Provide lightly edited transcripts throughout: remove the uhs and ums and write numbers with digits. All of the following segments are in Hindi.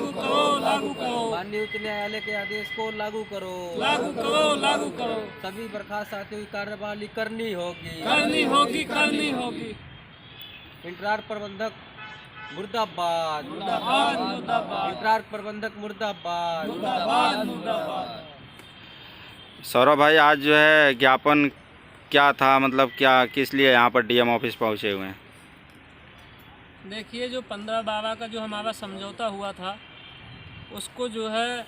लागू करो, लागू करो। माननीय उच्च न्यायालय के आदेश को लागू करो, लागू करो, लागू करो। सभी बर्खास्त साथियों की कार्यवाही करनी होगी, करनी होगी, करनी होगी। इंतजार प्रबंधक मुर्दाबाद, मुर्दाबाद, मुर्दाबाद, इंतजार प्रबंधक मुर्दाबाद, मुर्दाबाद, मुर्दाबाद। सौरभ भाई, आज जो है ज्ञापन क्या था, मतलब क्या किस लिए यहाँ पर डीएम ऑफिस पहुँचे हुए हैं? देखिए, जो 15/12 का जो हमारा समझौता हुआ था उसको जो है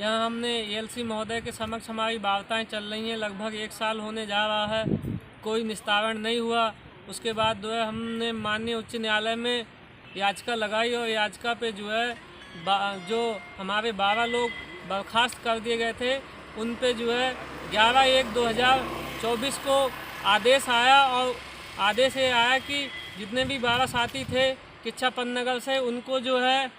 यहाँ हमने एएलसी महोदय के समक्ष हमारी वार्ताएं चल रही हैं। लगभग 1 साल होने जा रहा है, कोई निस्तारण नहीं हुआ। उसके बाद जो है हमने माननीय उच्च न्यायालय में याचिका लगाई और याचिका पे जो है जो हमारे 12 लोग बर्खास्त कर दिए गए थे उन पे जो है 11/1/2024 को आदेश आया और आदेश ये आया कि जितने भी 12 साथी थे किच्छापन नगर से उनको जो है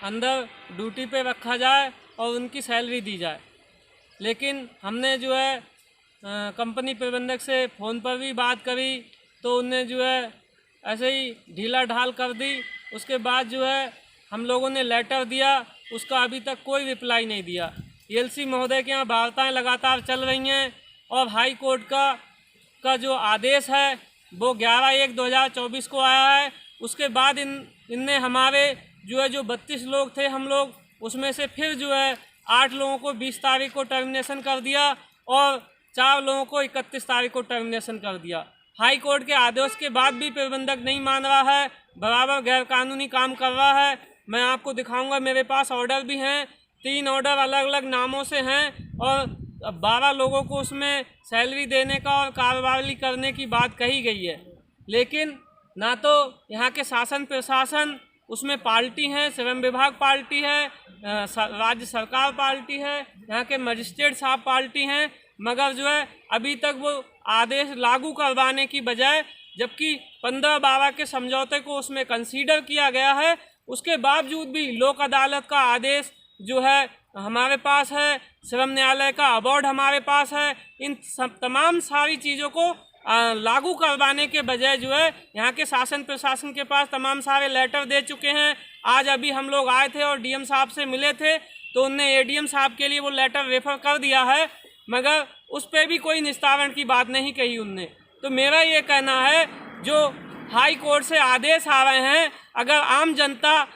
अंदर ड्यूटी पे रखा जाए और उनकी सैलरी दी जाए। लेकिन हमने जो है कंपनी प्रबंधक से फ़ोन पर भी बात करी तो उनने जो है ऐसे ही ढीला ढाल कर दी। उसके बाद जो है हम लोगों ने लेटर दिया, उसका अभी तक कोई रिप्लाई नहीं दिया। एएलसी महोदय के यहाँ वार्ताएँ लगातार चल रही हैं और हाई कोर्ट का जो आदेश है वो 11/1/2024 को आया है। उसके बाद इनने हमारे जो 32 लोग थे हम लोग, उसमें से फिर जो है 8 लोगों को 20 तारीख को टर्मिनेशन कर दिया और 4 लोगों को 31 तारीख को टर्मिनेशन कर दिया। हाई कोर्ट के आदेश के बाद भी प्रबंधक नहीं मान रहा है, बराबर गैरकानूनी काम कर रहा है। मैं आपको दिखाऊंगा, मेरे पास ऑर्डर भी हैं, 3 ऑर्डर अलग अलग नामों से हैं और 12 लोगों को उसमें सैलरी देने का और कार्रवाई करने की बात कही गई है। लेकिन ना तो यहाँ के शासन प्रशासन उसमें पार्टी है, श्रम विभाग पार्टी है, राज्य सरकार पार्टी है, यहाँ के मजिस्ट्रेट साहब पार्टी हैं, मगर जो है अभी तक वो आदेश लागू करवाने की बजाय, जबकि 15/12 के समझौते को उसमें कंसीडर किया गया है, उसके बावजूद भी लोक अदालत का आदेश जो है हमारे पास है, श्रम न्यायालय का अवार्ड हमारे पास है, इन सब तमाम सारी चीज़ों को लागू करवाने के बजाय जो है यहाँ के शासन प्रशासन के पास तमाम सारे लेटर दे चुके हैं। आज अभी हम लोग आए थे और डीएम साहब से मिले थे तो उनने एडीएम साहब के लिए वो लेटर रेफर कर दिया है, मगर उस पर भी कोई निस्तारण की बात नहीं कही उनने। तो मेरा ये कहना है, जो हाई कोर्ट से आदेश आ रहे हैं, अगर आम जनता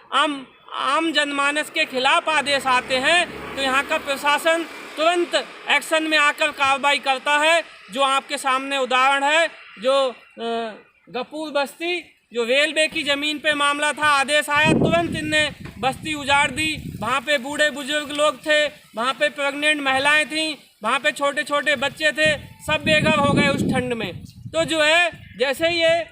आम जनमानस के खिलाफ आदेश आते हैं तो यहाँ का प्रशासन तुरंत एक्शन में आकर कार्रवाई करता है। जो आपके सामने उदाहरण है, जो गपूर बस्ती, जो रेलवे की ज़मीन पे मामला था, आदेश आया, तुरंत इनने बस्ती उजाड़ दी। वहाँ पे बूढ़े बुजुर्ग लोग थे, वहाँ पे प्रेग्नेंट महिलाएं थीं, वहाँ पे छोटे छोटे बच्चे थे, सब बेघर हो गए उस ठंड में। तो जो है जैसे ये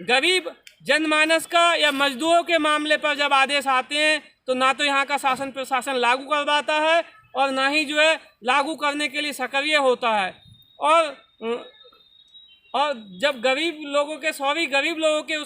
गरीब जनमानस का या मजदूरों के मामले पर जब आदेश आते हैं तो ना तो यहाँ का शासन प्रशासन लागू करवाता है और ना ही जो है लागू करने के लिए सक्रिय होता है। और जब गरीब लोगों के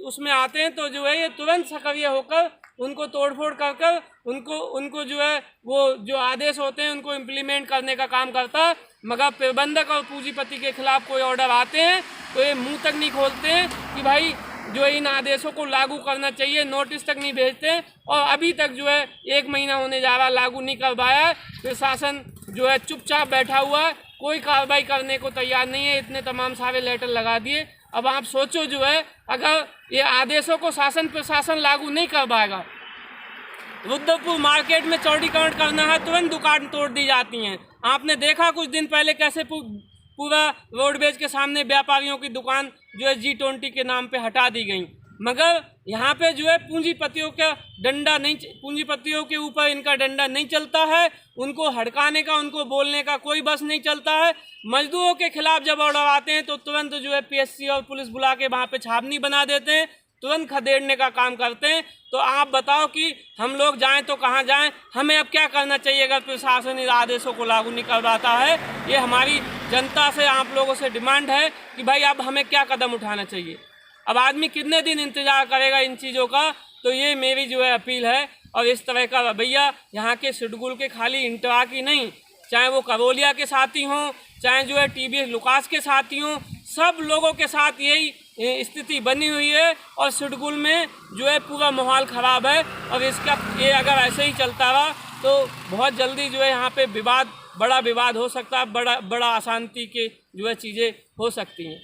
उसमें आते हैं तो जो है ये तुरंत सक्रिय होकर उनको तोड़फोड़ कर उनको जो है वो जो आदेश होते हैं उनको इम्प्लीमेंट करने का काम करता है। मगर प्रबंधक और पूंजीपति के खिलाफ कोई ऑर्डर आते हैं तो ये मुंह तक नहीं खोलते हैं कि भाई जो इन आदेशों को लागू करना चाहिए, नोटिस तक नहीं भेजते हैं। और अभी तक जो है 1 महीना होने जा रहा, लागू नहीं करवाया है। प्रशासन जो है चुपचाप बैठा हुआ है, कोई कार्रवाई करने को तैयार नहीं है। इतने तमाम सारे लेटर लगा दिए। अब आप सोचो, जो है अगर ये आदेशों को शासन प्रशासन लागू नहीं करवाएगा, रुद्रपुर मार्केट में चौड़ीकरण करना है, तुरंत दुकान तोड़ दी जाती हैं। आपने देखा कुछ दिन पहले कैसे पूरा रोडवेज के सामने व्यापारियों की दुकान जो है G20 के नाम पे हटा दी गई। मगर यहाँ पे जो है पूंजीपतियों के ऊपर इनका डंडा नहीं चलता है, उनको हड़काने का, उनको बोलने का कोई बस नहीं चलता है। मजदूरों के खिलाफ जब ऑर्डर आते हैं तो तुरंत जो है पीएससी और पुलिस बुला के वहाँ पे छावनी बना देते हैं, तुरंत खदेड़ने का काम करते हैं। तो आप बताओ कि हम लोग जाएं तो कहाँ जाएं? हमें अब क्या करना चाहिए अगर प्रशासन इन आदेशों को लागू नहीं करवाता है? ये हमारी जनता से, आप लोगों से डिमांड है कि भाई अब हमें क्या कदम उठाना चाहिए। अब आदमी कितने दिन इंतज़ार करेगा इन चीज़ों का? तो ये मेरी जो है अपील है। और इस तरह का रवैया यहाँ के शेड्यूल के खाली इंटवा की नहीं, चाहे वो करोलिया के साथी हों, चाहे जो है टीवीएस लुकास के साथी हों, सब लोगों के साथ यही स्थिति बनी हुई है और सिडकुल में जो है पूरा माहौल ख़राब है। और इसका ये अगर ऐसे ही चलता रहा तो बहुत जल्दी जो है यहाँ पे बड़ा विवाद हो सकता है, बड़ा अशांति के जो है चीज़ें हो सकती हैं।